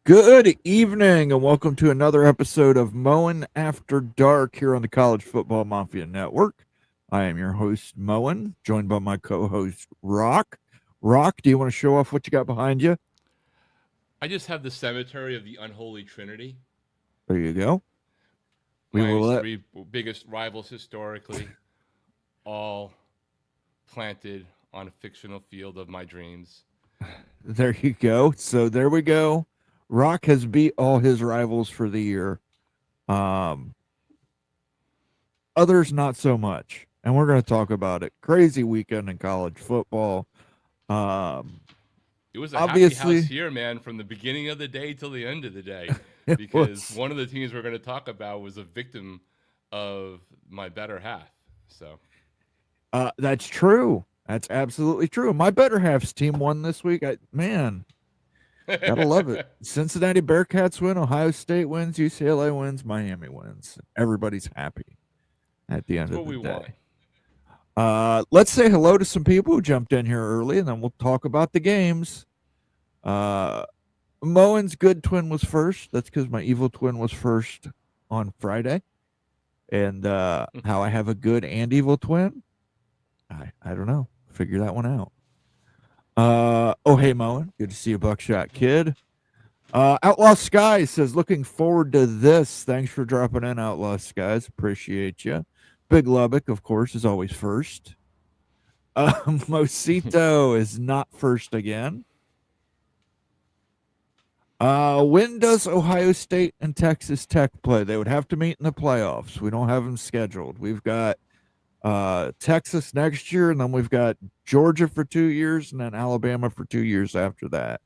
Good evening, and welcome to another episode of Moen After Dark here on the College Football Mafia Network. I am your host, Moen, joined by my co host, Rock. Rock, do you want to show off what you got behind you? I just have the cemetery of the unholy trinity. There you go. We will Miami's let. three biggest rivals historically, all planted on a fictional field of my dreams. There you go. So there we go. Rock has beat all his rivals for the year. Um, Others, not so much. And we're going to talk about it. Crazy weekend in college football. Um, It was a happy house Obviously, here, man, from the beginning of the day till the end of the day, it because was. one of the teams we're going to talk about was a victim of my better half. So, That's true. That's absolutely true. My better half's team won this week. Man, gotta love it. Cincinnati Bearcats win, Ohio State wins, UCLA wins, Miami wins. Everybody's happy at the end it's of what the we want. day. Let's say hello to some people who jumped in here early, and then we'll talk about the games. Uh, Moen's good twin was first. That's because my evil twin was first on Friday. And how I have a good and evil twin, I don't know. Figure that one out. Oh, hey, Moen. Good to see you, Buckshot Kid. Outlaw Skies says, looking forward to this. Thanks for dropping in, Outlaw Skies. Appreciate you. Big Lubbock, of course, is always first. Mosito is not first again. When does Ohio State and Texas Tech play? They would have to meet in the playoffs. We don't have them scheduled. We've got Texas next year, and then we've got Georgia for 2 years, and then Alabama for 2 years after that.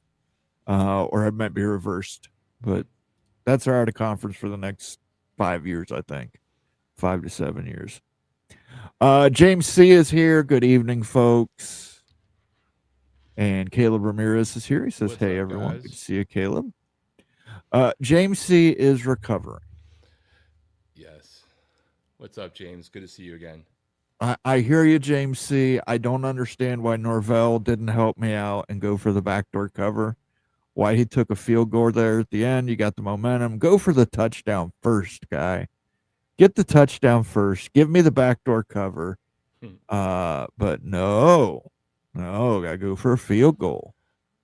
Or it might be reversed, but that's our out of conference for the next 5 years, I think, 5 to 7 years. James C is here. Good evening, folks. And Caleb Ramirez is here. He says, What's "Hey, up, everyone. Good to guys? see you, Caleb." James C is recovering. Yes. What's up, James? Good to see you again. I hear you, James C. I don't understand why Norvell didn't help me out and go for the backdoor cover. Why he took a field goal there at the end. You got the momentum. Go for the touchdown first, guy. Get the touchdown first. Give me the backdoor cover. But no, gotta go for a field goal.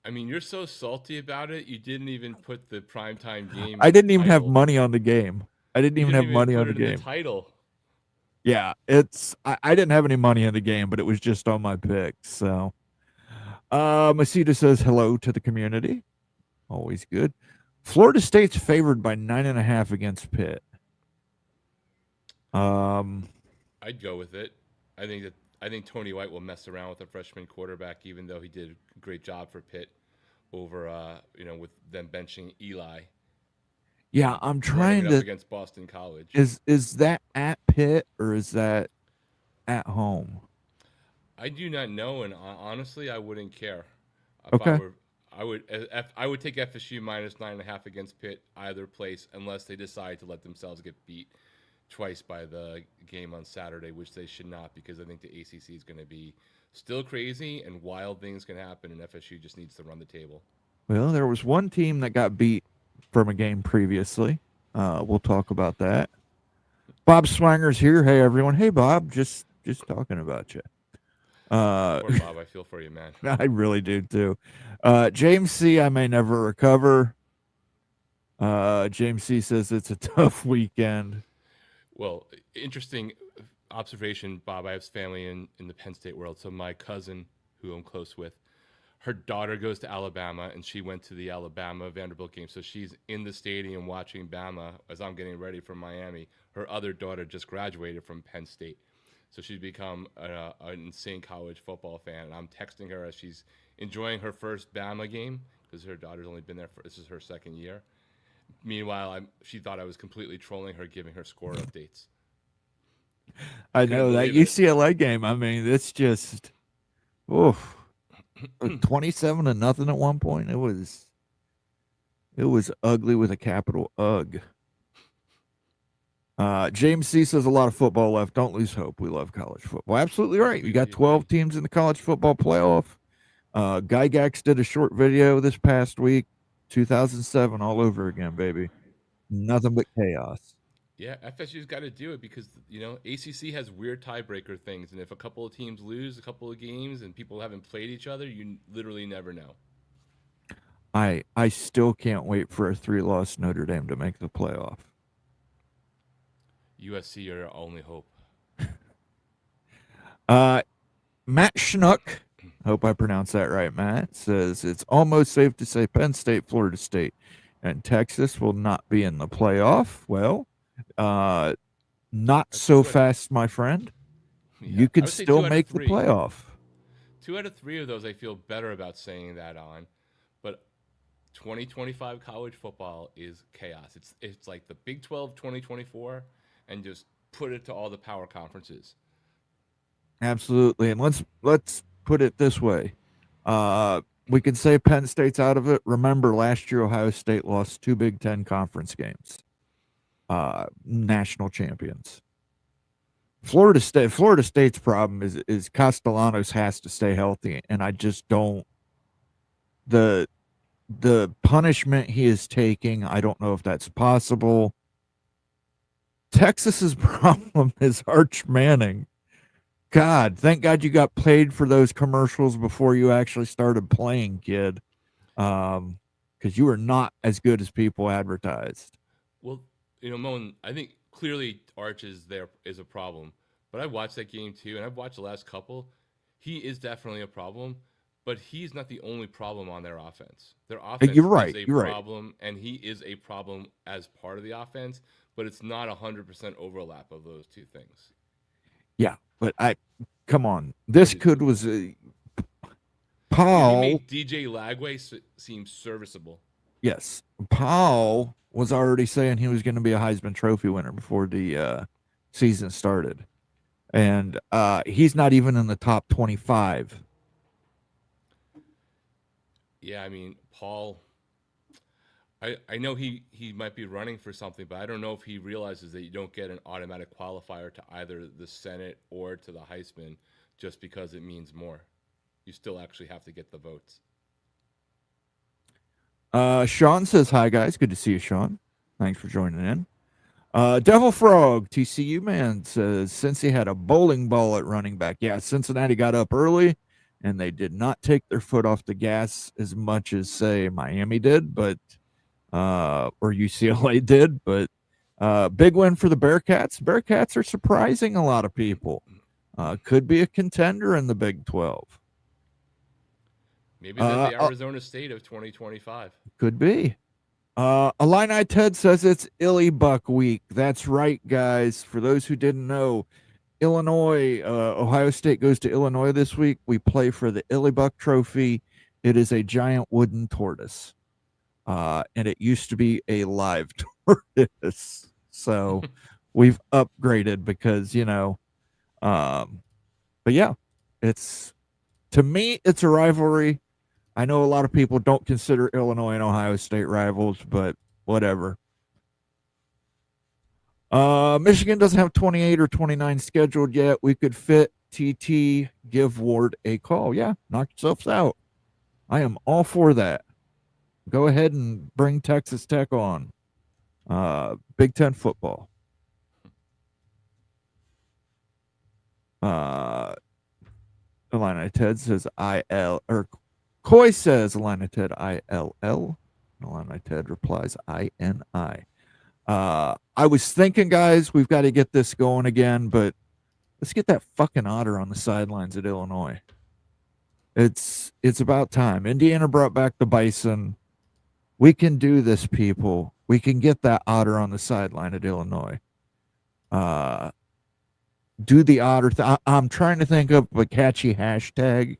I mean, you're so salty about it. You didn't even put the primetime I game didn't even have title. money on the game. I didn't You even didn't have even money put on the it in the game. title. Yeah, I didn't have any money in the game, but it was just on my picks. So Masita says hello to the community. Always good. Florida State's favored by 9.5 against Pitt. Um, I'd go with it. I think Tony White will mess around with a freshman quarterback, even though he did a great job for Pitt over with them benching Eli yeah, and I'm running trying it up to. against Boston College. Is that at Pitt or is that at home? I do not know, and honestly, I wouldn't care if I Okay. were. I would take FSU minus 9.5 against Pitt either place unless they decide to let themselves get beat twice by the game on Saturday, which they should not, because I think the ACC is going to be still crazy and wild things can happen, and FSU just needs to run the table. Well, there was one team that got beat from a game previously. We'll talk about that. Bob Swanger's here. Hey everyone. Hey Bob. Just talking about you. Uh, Poor Bob, I feel for you, man. I really do too. James C. I may never recover. James C. says it's a tough weekend. Well, interesting observation, Bob. I have family in the Penn State world, so my cousin, who I'm close with, her daughter goes to Alabama, and she went to the Alabama Vanderbilt game. So she's in the stadium watching Bama as I'm getting ready for Miami. Her other daughter just graduated from Penn State. So she's become an insane college football fan. And I'm texting her as she's enjoying her first Bama game because her daughter's only been there this is her second year. Meanwhile, she thought I was completely trolling her, giving her score updates. I Couldn't know that believe it. UCLA game. I mean, it's just oof. 27 to nothing at one point. It was ugly with a capital UG. James C says a lot of football left. Don't lose hope. We love college football. Absolutely right. You got Completely 12 agree. teams in the college football playoff. Gygax did a short video this past week 2007 all over again, baby. Nothing but chaos. Yeah, FSU's got to do it because ACC has weird tiebreaker things, and if a couple of teams lose a couple of games and people haven't played each other, you literally never know. I still can't wait for a 3-loss Notre Dame to make the playoff. USC are our only hope. Matt Schnuck, hope I pronounced that right, Matt, says it's almost safe to say Penn State, Florida State, and Texas will not be in the playoff. Well, not That's so two out of, fast, my friend. yeah, You I could would say still two out of make the three. playoff. 2 out of 3 of those I feel better about saying that on, but 2025 college football is chaos. It's like the Big 12 2024, and just put it to all the power conferences. Absolutely. And let's put it this way. We can say Penn State's out of it. Remember, last year Ohio State lost 2 Big Ten conference games. National champions. Florida State's problem is Castellanos has to stay healthy, and I just don't. The punishment he is taking, I don't know if that's possible. Texas's problem is Arch Manning. God, thank God you got paid for those commercials before you actually started playing, kid. Because you were not as good as people advertised. Well, Moen, I think clearly Arch is a problem, but I watched that game too, and I've watched the last couple. He is definitely a problem, but he's not the only problem on their offense. Their offense You're right. is a You're right. problem, and he is a problem as part of the offense, but it's not 100% overlap of those two things. Yeah, but come on. This kid was Paul. He made DJ Lagway seem serviceable. Yes, Paul was already saying he was going to be a Heisman Trophy winner before the season started, and he's not even in the top 25. Yeah, I mean, Paul, I know he might be running for something, but I don't know if he realizes that you don't get an automatic qualifier to either the Senate or to the Heisman just because it means more. You still actually have to get the votes. Sean says, hi, guys. Good to see you, Sean. Thanks for joining in. Devil Frog, TCU man, says, Cincy had a bowling ball at running back. Yeah, Cincinnati got up early, and they did not take their foot off the gas as much as, say, Miami did, but or UCLA did. But big win for the Bearcats. Bearcats are surprising a lot of people. Could be a contender in the Big 12. Maybe they're the Arizona State of 2025. Could be. Illini Ted says it's Illy Buck week. That's right, guys. For those who didn't know, Illinois, Ohio State goes to Illinois this week. We play for the Illy Buck Trophy. It is a giant wooden tortoise. And it used to be a live tortoise. So we've upgraded because, but yeah, to me, it's a rivalry. I know a lot of people don't consider Illinois and Ohio State rivals, but whatever. Michigan doesn't have 28 or 29 scheduled yet. We could fit TT, give Ward a call. Yeah, knock yourselves out. I am all for that. Go ahead and bring Texas Tech on. Big Ten football. Illini Ted says IL, or Coy says Illini Ted ILL. Illini Ted replies INI. I was thinking, guys, we've got to get this going again, but let's get that fucking otter on the sidelines at Illinois. It's about time. Indiana brought back the bison. We can do this, people. We can get that otter on the sideline at Illinois. Do the otter. I'm trying to think of a catchy hashtag,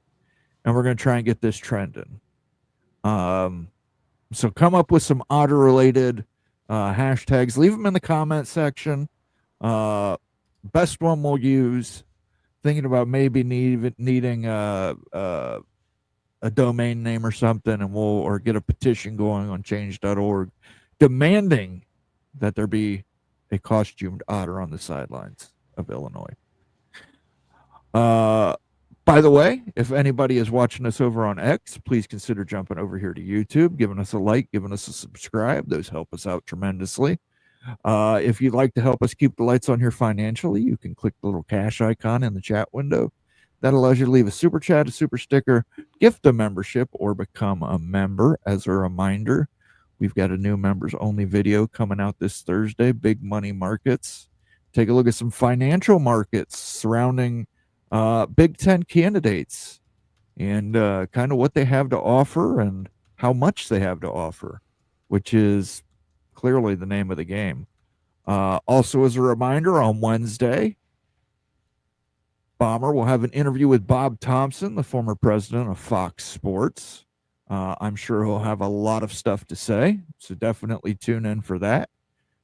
and we're going to try and get this trending. So come up with some otter-related hashtags. Leave them in the comment section. Best one we'll use. Thinking about maybe needing a domain name or something, and or get a petition going on change.org demanding that there be a costumed otter on the sidelines of Illinois. By the way, if anybody is watching us over on X, please consider jumping over here to YouTube, giving us a like, giving us a subscribe. Those help us out tremendously. If you'd like to help us keep the lights on here financially, you can click the little cash icon in the chat window. That allows you to leave a super chat, a super sticker, gift a membership, or become a member. As a reminder, we've got a new members only video coming out this Thursday, Big Money Markets. Take a look at some financial markets surrounding Big Ten candidates and kind of what they have to offer and how much they have to offer, which is clearly the name of the game. Also, as a reminder, on Wednesday, Bomber will have an interview with Bob Thompson, the former president of Fox Sports. I'm sure he'll have a lot of stuff to say, so definitely tune in for that.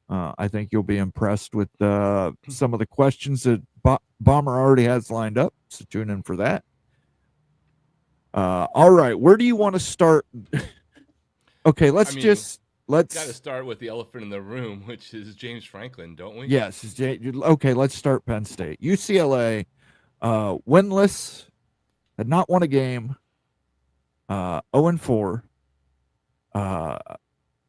I think you'll be impressed with some of the questions that Bomber already has lined up, so tune in for that. All right, where do you want to start? Okay, let's got to start with the elephant in the room, which is James Franklin, don't we? Yes. Okay, let's start Penn State. UCLA, winless, had not won a game, 0-4.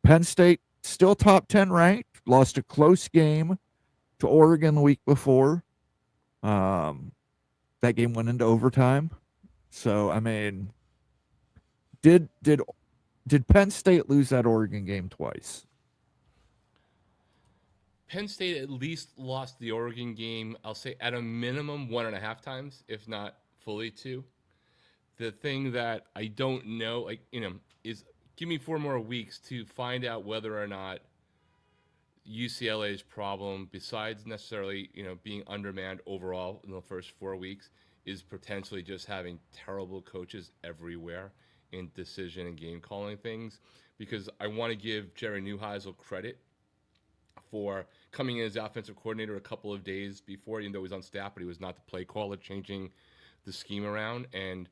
Penn State still top 10 ranked, lost a close game to Oregon the week before. That game went into overtime. So, I mean, did Penn State lose that Oregon game twice? Penn State at least lost the Oregon game, I'll say at a minimum 1.5 times, if not fully 2. The thing that I don't know, is give me 4 more weeks to find out whether or not UCLA's problem, besides necessarily, being undermanned overall in the first 4 weeks, is potentially just having terrible coaches everywhere in decision and game calling things. Because I want to give Jerry Neuheisel credit for coming in as the offensive coordinator a couple of days before, even though he was on staff, but he was not the play caller, changing the scheme around and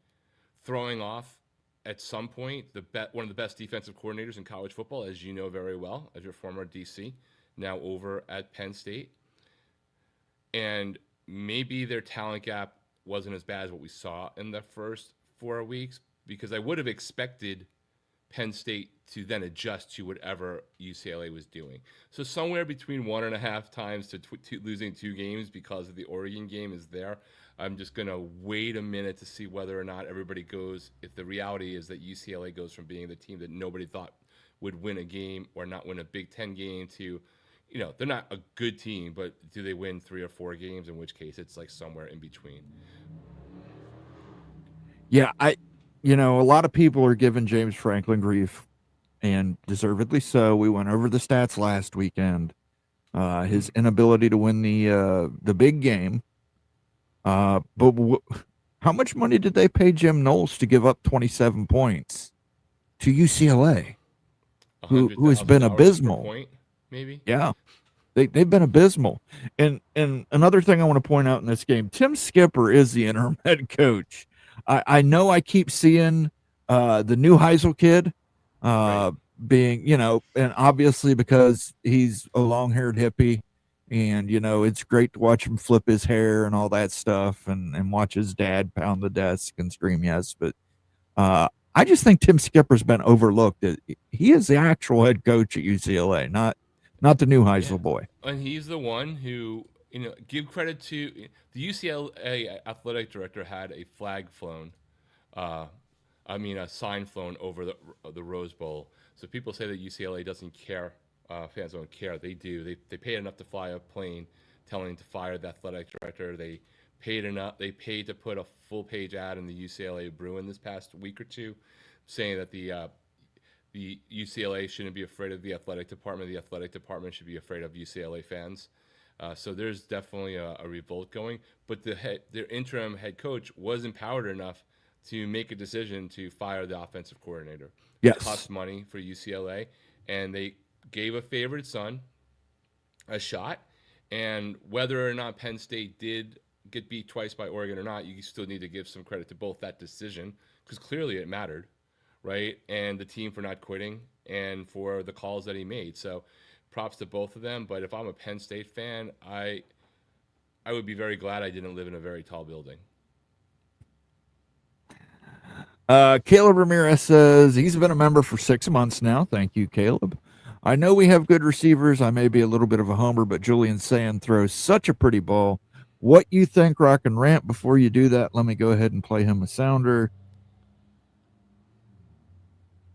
throwing off at some point one of the best defensive coordinators in college football, as you know very well, as your former DC, now over at Penn State. And maybe their talent gap wasn't as bad as what we saw in the first 4 weeks, because I would have expected Penn State to then adjust to whatever UCLA was doing. So somewhere between 1.5 times to losing 2 games because of the Oregon game is there. I'm just going to wait a minute to see whether or not everybody goes, if the reality is that UCLA goes from being the team that nobody thought would win a game or not win a Big Ten game to, they're not a good team, but do they win 3 or 4 games, in which case it's like somewhere in between. Yeah, a lot of people are giving James Franklin grief, and deservedly so. We went over the stats last weekend. His inability to win the big game. But how much money did they pay Jim Knowles to give up 27 points to UCLA, who has been abysmal? Point, maybe. Yeah, they've been abysmal. And another thing I want to point out in this game, Tim Skipper is the interim head coach. I know I keep seeing the new Heisel kid Right. being, and obviously because he's a long-haired hippie, and, it's great to watch him flip his hair and all that stuff and watch his dad pound the desk and scream yes. But I just think Tim Skipper's been overlooked. He is the actual head coach at UCLA, not the new Heisel boy. And he's the one who, give credit to the UCLA athletic director had a flag flown, a sign flown over the Rose Bowl. So people say that UCLA doesn't care. Fans don't care. They do. They paid enough to fly a plane telling to fire the athletic director. They paid enough. They paid to put a full page ad in the UCLA Bruin this past week or two, saying that the UCLA shouldn't be afraid of the athletic department. The athletic department should be afraid of UCLA fans. So there's definitely a revolt going. But their interim head coach was empowered enough to make a decision to fire the offensive coordinator. Yes. It cost money for UCLA, and they gave a favorite son a shot. And whether or not Penn State did get beat twice by Oregon or not, you still need to give some credit to both that decision, because clearly it mattered, right? And the team for not quitting and for the calls that he made. So props to both of them. But if I'm a Penn State fan, I would be very glad I didn't live in a very tall building. Caleb Ramirez says he's been a member for 6 months now. Thank you, Caleb. I know we have good receivers. I may be a little bit of a homer, but Julian Sand throws such a pretty ball. What you think, Rock and Rant? Before you do that, let me go ahead and play him a sounder.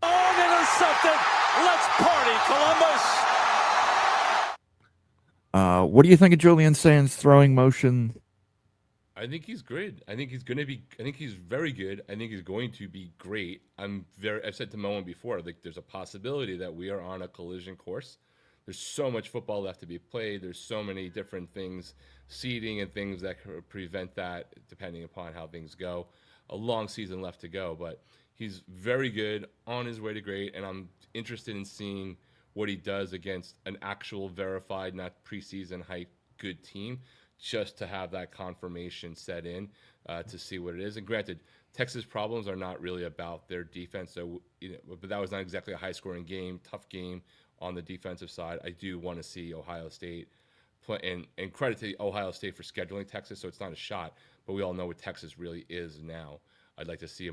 Intercepted. Let's party, Columbus. What do you think of Julian Sand's throwing motion? I think he's great. I think he's going to be. I think he's very good. I think he's going to be great. I've said to Moen before, like there's a possibility that we are on a collision course. There's so much football left to be played. There's so many different things, seeding and things that could prevent that, depending upon how things go. A long season left to go, but he's very good, on his way to great, and I'm interested in seeing what he does against an actual verified, not preseason hype, good team, just to have that confirmation set in to see what it is. And granted, Texas problems are not really about their defense, so but that was not exactly a high-scoring game, tough game on the defensive side. I do want to see Ohio State play, and credit to Ohio State for scheduling Texas, so it's not a shot, but we all know what Texas really is now. I'd like to see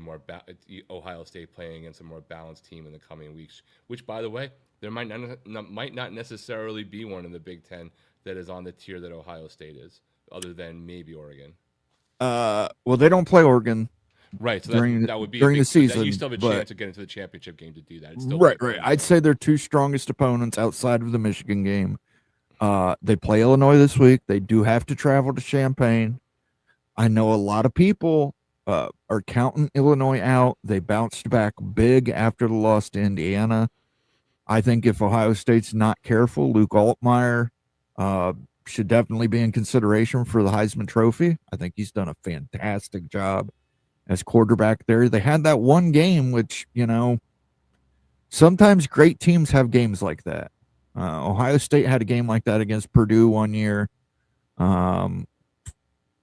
Ohio State playing against a more balanced team in the coming weeks, which, by the way, there might not necessarily be one in the Big Ten that is on the tier that Ohio State is, other than maybe Oregon. Well, they don't play Oregon. Right, so that would be during the season. You still have a chance to get into the championship game to do that. It's still right. I'd say their two strongest opponents outside of the Michigan game. They play Illinois this week. They do have to travel to Champaign. I know a lot of people are counting Illinois out. They bounced back big after the loss to Indiana. I think if Ohio State's not careful, Luke Altmaier should definitely be in consideration for the Heisman Trophy. I think he's done a fantastic job as quarterback there. They had that one game, which, sometimes great teams have games like that. Ohio State had a game like that against Purdue one year.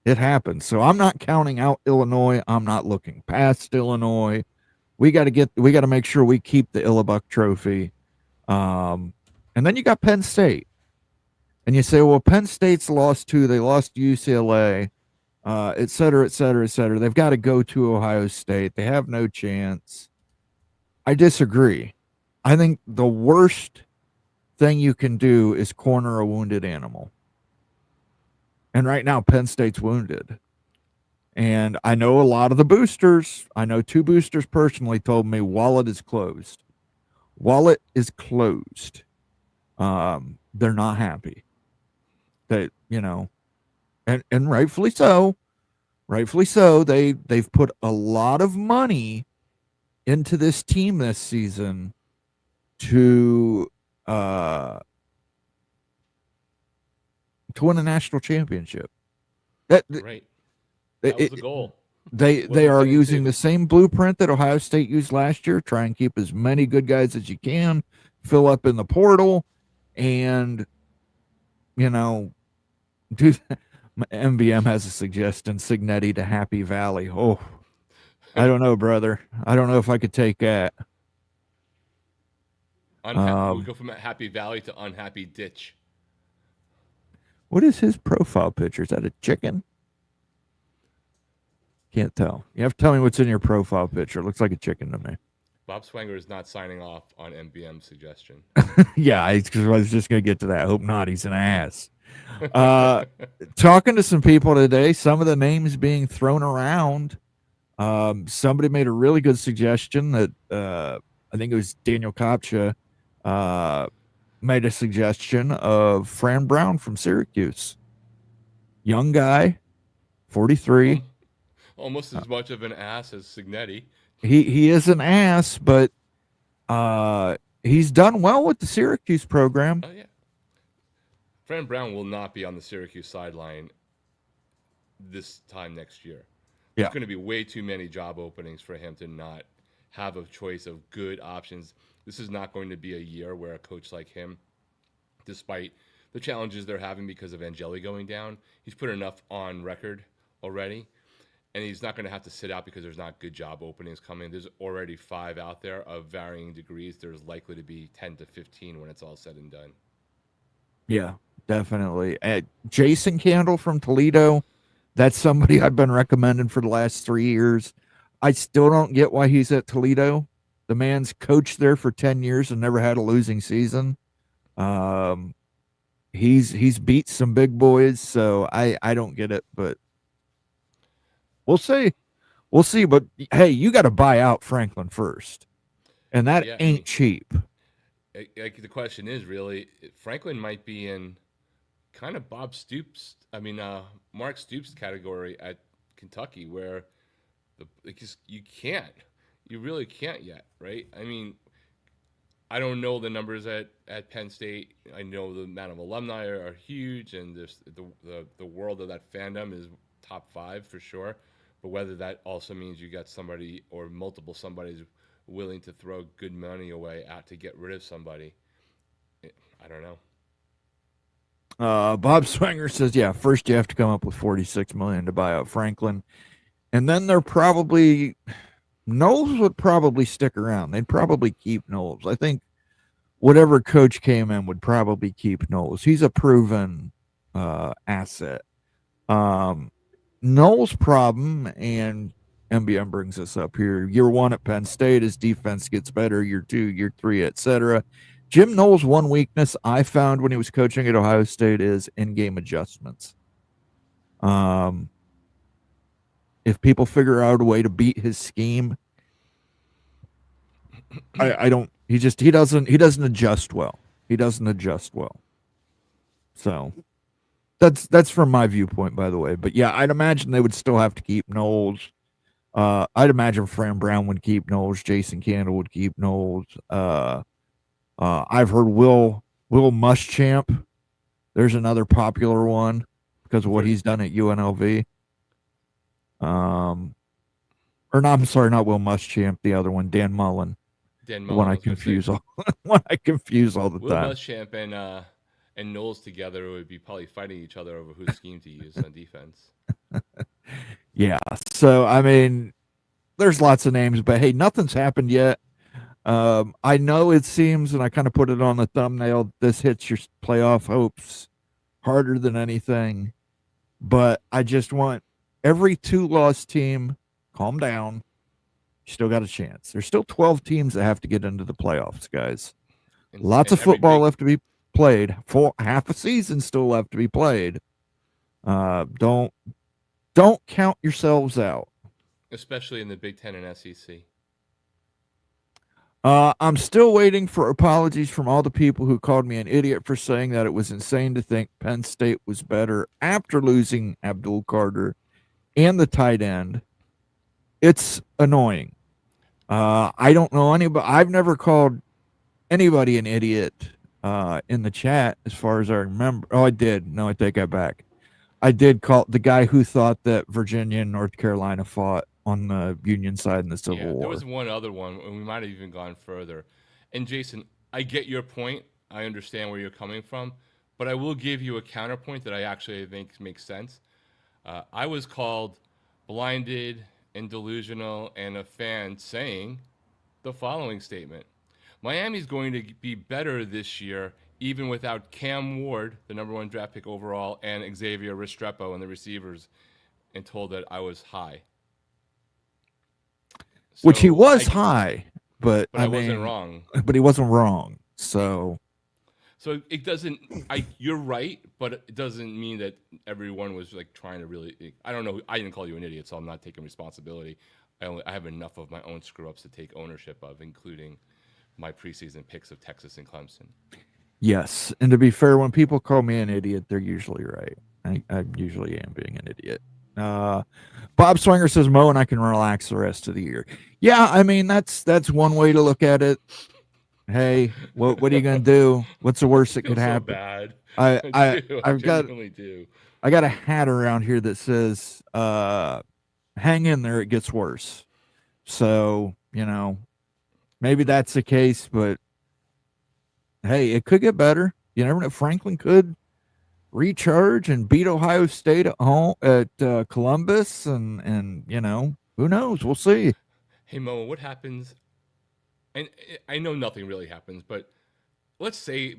It happens. So I'm not counting out Illinois. I'm not looking past Illinois. We got to make sure we keep the Illabuck Trophy. And then you got Penn State. And you say, well, Penn State's lost too. They lost to UCLA, et cetera, et cetera, et cetera. They've got to go to Ohio State. They have no chance. I disagree. I think the worst thing you can do is corner a wounded animal. And right now, Penn State's wounded. And I know a lot of the boosters, I know two boosters personally told me Wallet is closed. Wallet is closed. They're not happy. That, and rightfully so. Rightfully so. They've put a lot of money into this team this season to win a national championship. Right. That was the goal. They are using the same blueprint that Ohio State used last year. Try and keep as many good guys as you can, fill up in the portal, and do. MBM has a suggestion: Signetti to Happy Valley. Oh, I don't know, brother. I don't know if I could take that. We go from Happy Valley to Unhappy Ditch. What is his profile picture? Is that a chicken? Can't tell. You have to tell me what's in your profile picture. It looks like a chicken to me. Bob Swanger is not signing off on MBM's suggestion. Yeah, I was just going to get to that. I hope not. He's an ass. Talking to some people today, some of the names being thrown around. Somebody made a really good suggestion that I think it was Daniel Kopcha made a suggestion of Fran Brown from Syracuse. Young guy, 43. Almost as much of an ass as Signetti. He is an ass, but he's done well with the Syracuse program. Oh, yeah. Fran Brown will not be on the Syracuse sideline this time next year. Yeah. There's going to be way too many job openings for him to not have a choice of good options. This is not going to be a year where a coach like him, despite the challenges they're having because of Angeli going down, he's put enough on record already. And he's not going to have to sit out because there's not good job openings coming. There's already 5 out there of varying degrees. There's likely to be 10 to 15 when it's all said and done. Yeah, definitely. Jason Candle from Toledo. That's somebody I've been recommending for the last 3 years. I still don't get why he's at Toledo. The man's coached there for 10 years and never had a losing season. He's beat some big boys, so I don't get it, but we'll see. We'll see. But hey, you got to buy out Franklin first, and that Yeah, ain't cheap. Like the question is really, Franklin might be in kind of Mark Stoops category at Kentucky, where you can't, you really can't yet, right? I mean, I don't know the numbers at Penn State. I know the amount of alumni are huge, and the world of that fandom is top 5 for sure. But whether that also means you got somebody or multiple somebody's willing to throw good money away out to get rid of somebody, I don't know. Bob Swinger says, yeah, first you have to come up with $46 million to buy out Franklin, and then they're probably Knowles would probably stick around. They'd probably keep Knowles. I think whatever coach came in would probably keep Knowles. He's a proven asset. Knowles' problem, and MBM brings this up here, year 1 at Penn State, his defense gets better, year 2, year 3, etc. Jim Knowles' one weakness I found when he was coaching at Ohio State is in-game adjustments. If people figure out a way to beat his scheme, I don't. He doesn't adjust well. He doesn't adjust well. So that's from my viewpoint, by the way. But yeah, I'd imagine they would still have to keep Knowles. I'd imagine Fran Brown would keep Knowles. Jason Candle would keep Knowles. I've heard Will Muschamp. There's another popular one because of what he's done at UNLV. Or no, I'm sorry, not Will Muschamp. The other one, Dan Mullen. The one I confuse all the Will time. Will Muschamp and Knowles together would be probably fighting each other over whose scheme to use on defense. Yeah. So I mean, there's lots of names, but hey, nothing's happened yet. I know it seems, and I kind of put it on the thumbnail, this hits your playoff hopes harder than anything. But I just want every 2-loss team, calm down. You still got a chance. There's still 12 teams that have to get into the playoffs, guys. Lots of football left to be played. Half a season still left to be played. Don't count yourselves out. Especially in the Big Ten and SEC. I'm still waiting for apologies from all the people who called me an idiot for saying that it was insane to think Penn State was better after losing Abdul Carter and the tight end. It's annoying. I don't know anybody. I've never called anybody an idiot in the chat as far as I remember. Oh, I did. No, I take that back. I did call the guy who thought that Virginia and North Carolina fought on the Union side in the Civil War. There was one other one, and we might have even gone further. And Jason, I get your point. I understand where you're coming from, but I will give you a counterpoint that I actually think makes sense. I was called blinded and delusional and a fan saying the following statement. Miami's going to be better this year, even without Cam Ward, the number 1 draft pick overall, and Xavier Restrepo and the receivers, and told that I was high. So which he was high, but I wasn't wrong. But he wasn't wrong. So it doesn't. You're right, but it doesn't mean that everyone was like trying to really. I don't know. I didn't call you an idiot, so I'm not taking responsibility. I have enough of my own screw ups to take ownership of, including my preseason picks of Texas and Clemson. Yes, and to be fair, when people call me an idiot, they're usually right. I usually am being an idiot. Bob Swinger says Mo and I can relax the rest of the year. Yeah, I mean that's one way to look at it. Hey, what are you gonna do? What's the worst that could happen? Bad. I genuinely do. I got a hat around here that says hang in there, it gets worse. So, maybe that's the case, but hey, it could get better. You never know. Franklin could recharge and beat Ohio State at home at Columbus, and who knows? We'll see. Hey Mo, what happens? And I know nothing really happens, but let's say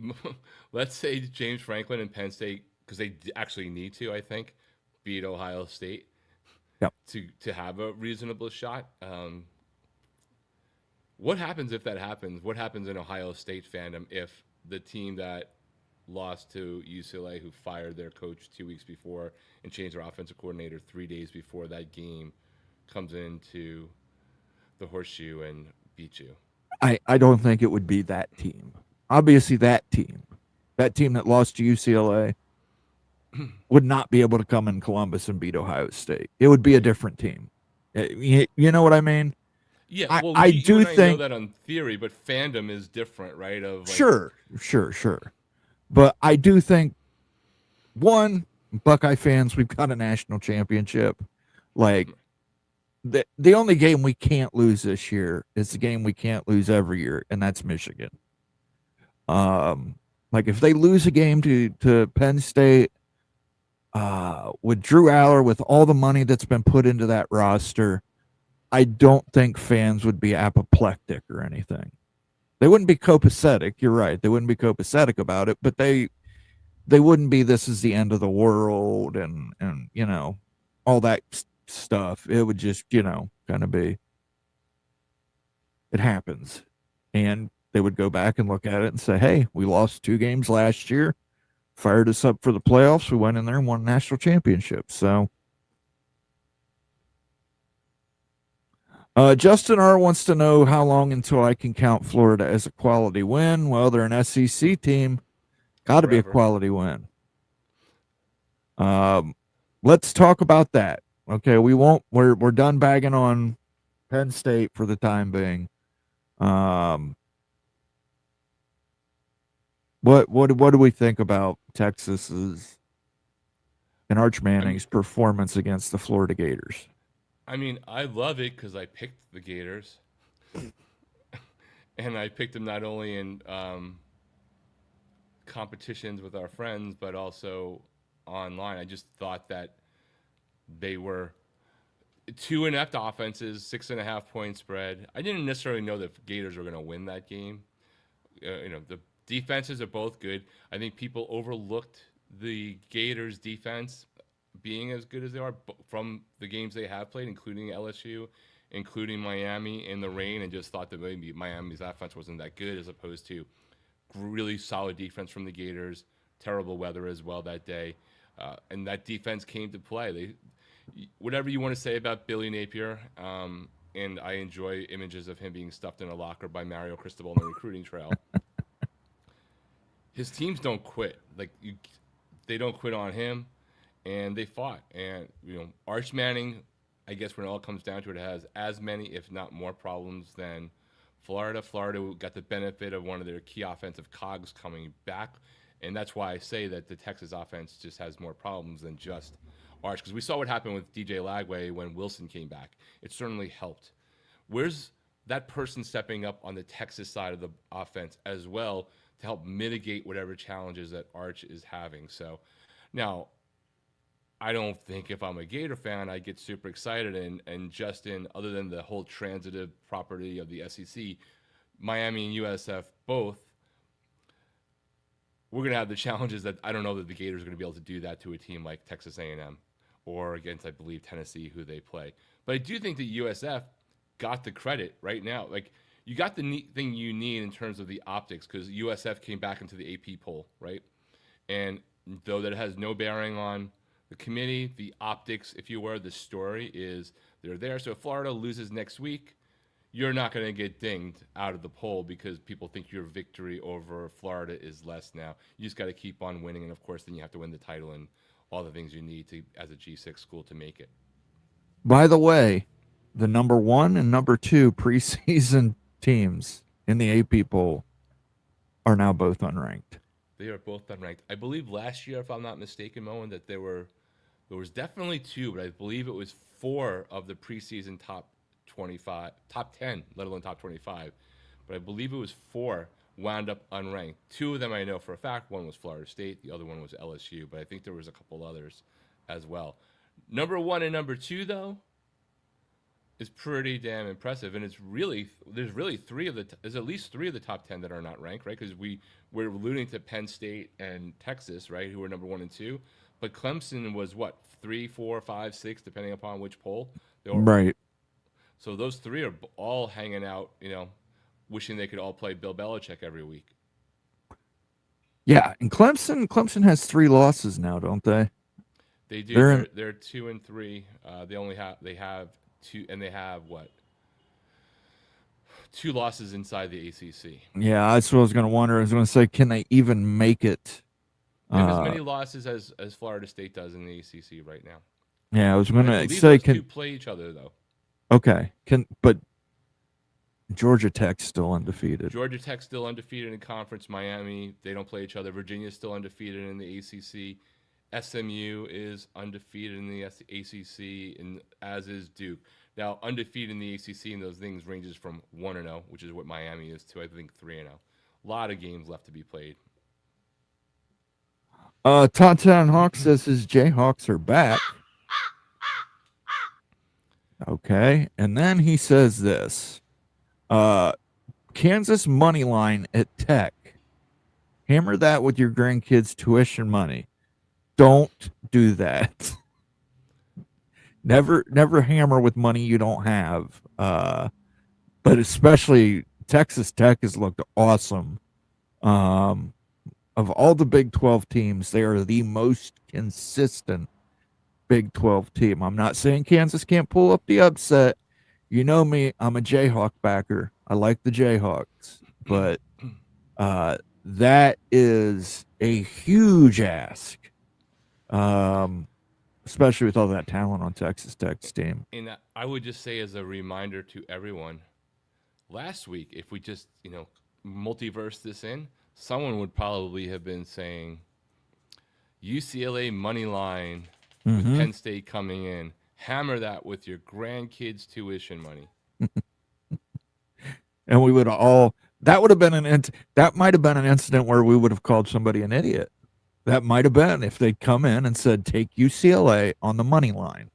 James Franklin and Penn State, because they actually need to, I think, beat Ohio State. Yep. to have a reasonable shot. What happens if that happens? What happens in Ohio State fandom if the team that lost to UCLA, who fired their coach 2 weeks before and changed their offensive coordinator 3 days before that game, comes into the Horseshoe and beats you? I don't think it would be that team. Obviously, that team that lost to UCLA, would not be able to come in Columbus and beat Ohio State. It would be a different team. You know what I mean? Yeah, I, well, I you do and I know think, that on theory, but fandom is different, right? Of like, sure. But I do think, one, Buckeye fans, we've got a national championship. Like, the only game we can't lose this year is the game we can't lose every year, and that's Michigan. Like if they lose a game to Penn State, with Drew Aller, with all the money that's been put into that roster, I don't think fans would be apoplectic or anything. They wouldn't be copacetic. You're right. They wouldn't be copacetic about it, but they wouldn't be, this is the end of the world and all that stuff. It would just, kind of be, it happens. And they would go back and look at it and say, hey, we lost 2 games last year, fired us up for the playoffs. We went in there and won a national championship. So Justin R. wants to know how long until I can count Florida as a quality win. Well, they're an SEC team. Got to be a quality win. Let's talk about that. Okay, we're done bagging on Penn State for the time being. What do we think about Texas's and Arch Manning's performance against the Florida Gators? I mean, I love it because I picked the Gators, and I picked them not only in competitions with our friends, but also online. I just thought that they were 2 inept offenses, 6.5 point spread. I didn't necessarily know that Gators were going to win that game. The defenses are both good. I think people overlooked the Gators defense being as good as they are from the games they have played, including LSU, including Miami in the rain, and just thought that maybe Miami's offense wasn't that good, as opposed to really solid defense from the Gators, terrible weather as well that day. And that defense came to play. Whatever you want to say about Billy Napier, and I enjoy images of him being stuffed in a locker by Mario Cristobal on the recruiting trail. His teams don't quit. They don't quit on him, and they fought. And Arch Manning, I guess when it all comes down to it, has as many, if not more, problems than Florida. Florida got the benefit of one of their key offensive cogs coming back, and that's why I say that the Texas offense just has more problems than just Arch, because we saw what happened with DJ Lagway when Wilson came back. It certainly helped. Where's that person stepping up on the Texas side of the offense as well to help mitigate whatever challenges that Arch is having? So now, I don't think if I'm a Gator fan, I get super excited. And Justin, other than the whole transitive property of the SEC, Miami and USF both, we're going to have the challenges that I don't know that the Gators are going to be able to do that to a team like Texas A&M or against, I believe, Tennessee, who they play. But I do think that USF got the credit right now. Like, you got the neat thing you need in terms of the optics, because USF came back into the AP poll, right? And though that has no bearing on the committee, the optics, if you were, the story is they're there. So if Florida loses next week, you're not going to get dinged out of the poll because people think your victory over Florida is less now. You just got to keep on winning. And, of course, then you have to win the title and all the things you need to as a G6 school to make it. By the way, the number 1 and number 2 preseason teams in the AP poll are now both unranked. They are both unranked. I believe last year, if I'm not mistaken, Moen, that there was definitely 2, but I believe it was 4 of the preseason top 10, let alone top 25. But I believe it was 4 wound up unranked. 2 of them I know for a fact. One was Florida State. The other one was LSU. But I think there was a couple others as well. Number 1 and number 2, though, is pretty damn impressive. And there's at least 3 of the top 10 that are not ranked, right? Because we're alluding to Penn State and Texas, right, who are number 1 and 2. But Clemson was what, 3, 4, 5, 6, depending upon which poll. They were, Right. So those three are all hanging out, wishing they could all play Bill Belichick every week. Yeah, and Clemson has 3 losses now, don't they? They do. They're 2 and 3. They have 2, and they have what? 2 losses inside the ACC. Yeah, that's what I was going to wonder. I was going to say, can they even make it? They have as many losses as Florida State does in the ACC right now. Yeah, I was going to say, those two play each other though. Okay, but Georgia Tech's still undefeated. Georgia Tech's still undefeated in conference. Miami, they don't play each other. Virginia's still undefeated in the ACC. SMU is undefeated in the ACC, and as is Duke. Now, undefeated in the ACC and those things ranges from 1-0, which is what Miami is, to I think 3-0. A lot of games left to be played. Tauntown Hawk says his Jayhawks are back. Okay, and then he says this. Kansas money line at Tech. Hammer that with your grandkids' tuition money. Don't do that. Never hammer with money you don't have. But especially Texas Tech has looked awesome. Of all the Big 12 teams, they are the most consistent Big 12 team. I'm not saying Kansas can't pull up the upset. You know me, I'm a Jayhawk backer. I like the Jayhawks. But that is a huge ask. Especially with all that talent on Texas Tech's team. And I would just say as a reminder to everyone, last week, if we just, multiverse this in, someone would probably have been saying UCLA money line with Penn State coming in. Hammer that with your grandkids' tuition money. And we would all, that would have been that might have been an incident where we would have called somebody an idiot. That might have been if they'd come in and said, take UCLA on the money line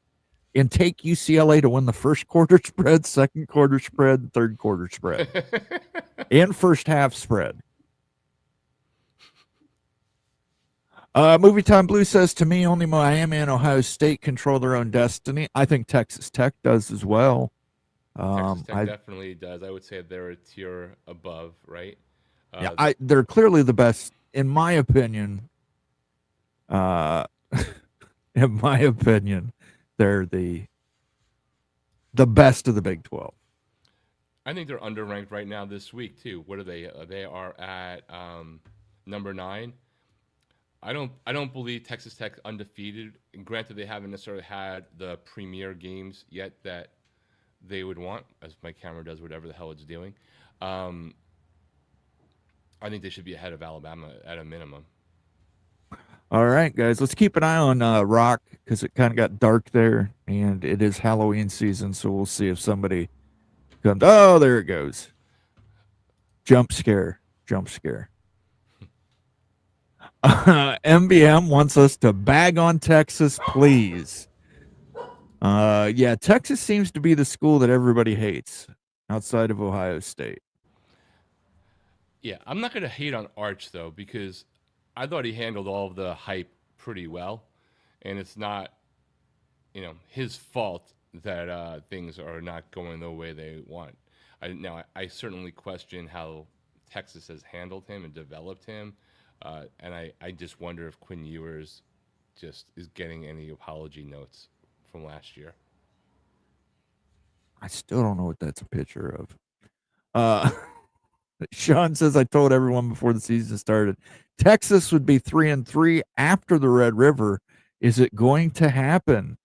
and take UCLA to win the first quarter spread, second quarter spread, third quarter spread, and first half spread. Movie Time Blue says, to me, only Miami and Ohio State control their own destiny. I think Texas Tech does as well. Texas Tech definitely does. I would say they're a tier above, right? Yeah, they're clearly the best, in my opinion. In my opinion, they're the best of the Big 12. I think they're underranked right now this week too. What are they? They are at number 9. I don't believe Texas Tech undefeated. And granted, they haven't necessarily had the premier games yet that they would want, as my camera does whatever the hell it's doing. I think they should be ahead of Alabama at a minimum. All right, guys, let's keep an eye on Rock because it kind of got dark there, and it is Halloween season, so we'll see if somebody comes. Oh, there it goes. Jump scare. MBM wants us to bag on Texas, please. Yeah, Texas seems to be the school that everybody hates outside of Ohio State. Yeah, I'm not going to hate on Arch, though, because I thought he handled all of the hype pretty well, and it's not, his fault that things are not going the way they want. I certainly question how Texas has handled him and developed him, and I just wonder if Quinn Ewers just is getting any apology notes from last year. I still don't know what that's a picture of. Sean says, I told everyone before the season started, Texas would be 3-3 after the Red River. Is it going to happen?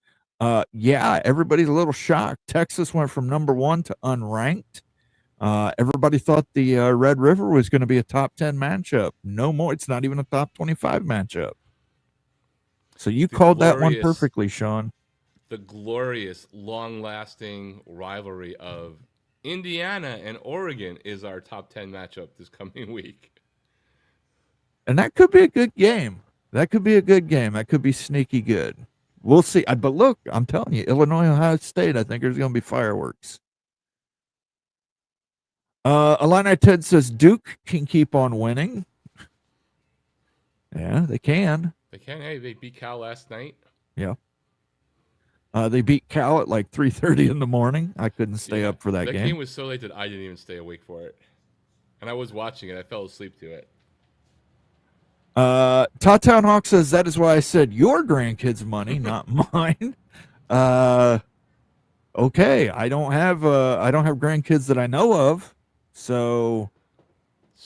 Yeah, everybody's a little shocked. Texas went from number 1 to unranked. Everybody thought the Red River was going to be a top 10 matchup. No more. It's not even a top 25 matchup. So you called that one perfectly, Sean. The glorious, long-lasting rivalry of Indiana and Oregon is our top 10 matchup this coming week. And that could be a good game. That could be sneaky good. We'll see. But look, I'm telling you, Illinois, Ohio State, I think there's going to be fireworks. Illini Ted says Duke can keep on winning. Yeah, they can. They can. Hey, they beat Cal last night. Yeah. They beat Cal at like 3:30 in the morning. I couldn't stay up for that That game. game was so late that I didn't even stay awake for it. And I was watching it. I fell asleep to it. Town Hawk says that is why I said your grandkids' money, not mine. Okay, I don't have grandkids that I know of, so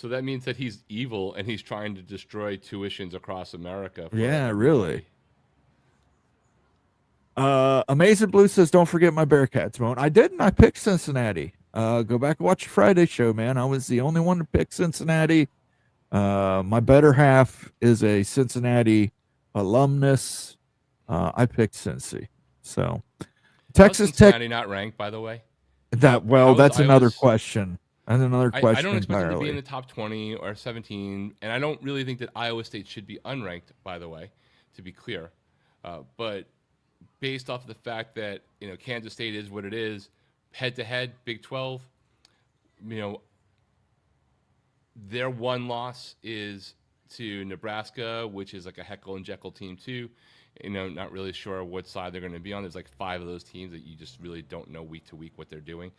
that means that he's evil and he's trying to destroy tuitions across America. Yeah, everybody. really. Amazing Blue says, don't forget my Bearcats, Moan. I didn't. I picked Cincinnati. Go back and watch the Friday show, man. I was the only one to pick Cincinnati. My better half is a Cincinnati alumnus. I picked Cincy. So Texas Tech. Cincinnati not ranked, by the way. That's another question. That's another question. I don't expect entirely. them to be in the top 20 or 17, and I don't really think that Iowa State should be unranked, by the way, to be clear. But based off of the fact that Kansas State is what it is, head-to-head, Big 12, their one loss is to Nebraska, which is like a Heckle and Jekyll team too. Not really sure what side they're going to be on. There's like 5 of those teams that you just really don't know week to week what they're doing.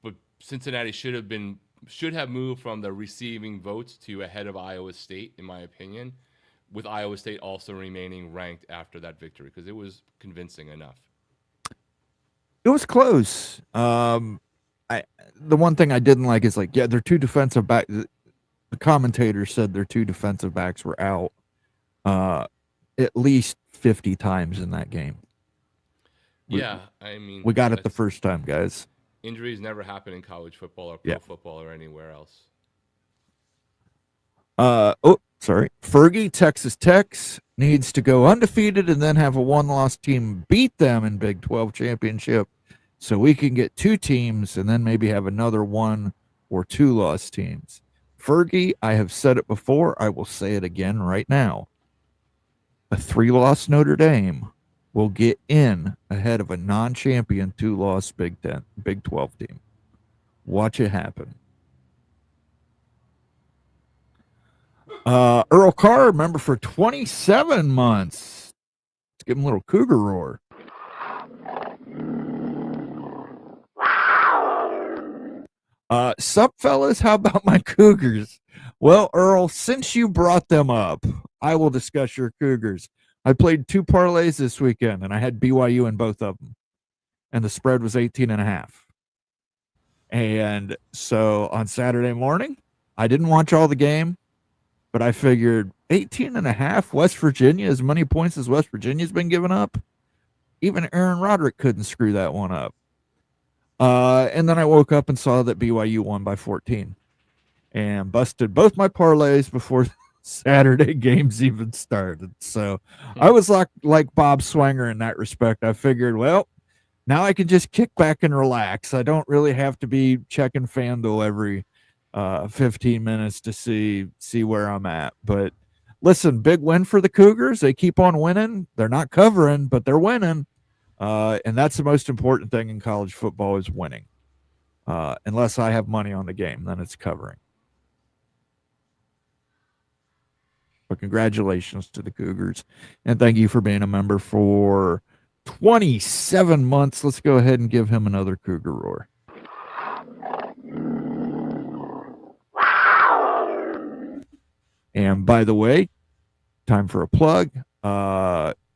But Cincinnati should have moved from the receiving votes to ahead of Iowa State, in my opinion, with Iowa State also remaining ranked after that victory because it was convincing enough. It was close. The one thing I didn't like is their two defensive back. The commentator said their two defensive backs were out at least 50 times in that game. We got it the first time, guys. Injuries never happen in college football or pro football or anywhere else. Fergie, Texas Tech needs to go undefeated and then have a one-loss team beat them in Big 12 championship so we can get 2 teams and then maybe have another 1 or 2 loss teams. Fergie, I have said it before. I will say it again right now. A 3-loss Notre Dame will get in ahead of a non-champion 2-loss Big 12 team. Watch it happen. Earl Carr, member for 27 months. Let's give him a little cougar roar. Sup, fellas? How about my Cougars? Well, Earl, since you brought them up, I will discuss your Cougars. I played 2 parlays this weekend, and I had BYU in both of them. And the spread was 18.5. And so on Saturday morning, I didn't watch all the game, but I figured 18.5, West Virginia, as many points as West Virginia's been giving up. Even Aaron Roderick couldn't screw that one up. And then I woke up and saw that BYU won by 14 and busted both my parlays before Saturday games even started. So I was like Bob Swanger in that respect. I figured, well, now I can just kick back and relax. I don't really have to be checking FanDuel every 15 minutes to see where I'm at. But listen, big win for the Cougars. They keep on winning. They're not covering, but they're winning. And that's the most important thing in college football is winning. Unless I have money on the game, then it's covering. But congratulations to the Cougars. And thank you for being a member for 27 months. Let's go ahead and give him another Cougar roar. And by the way, time for a plug.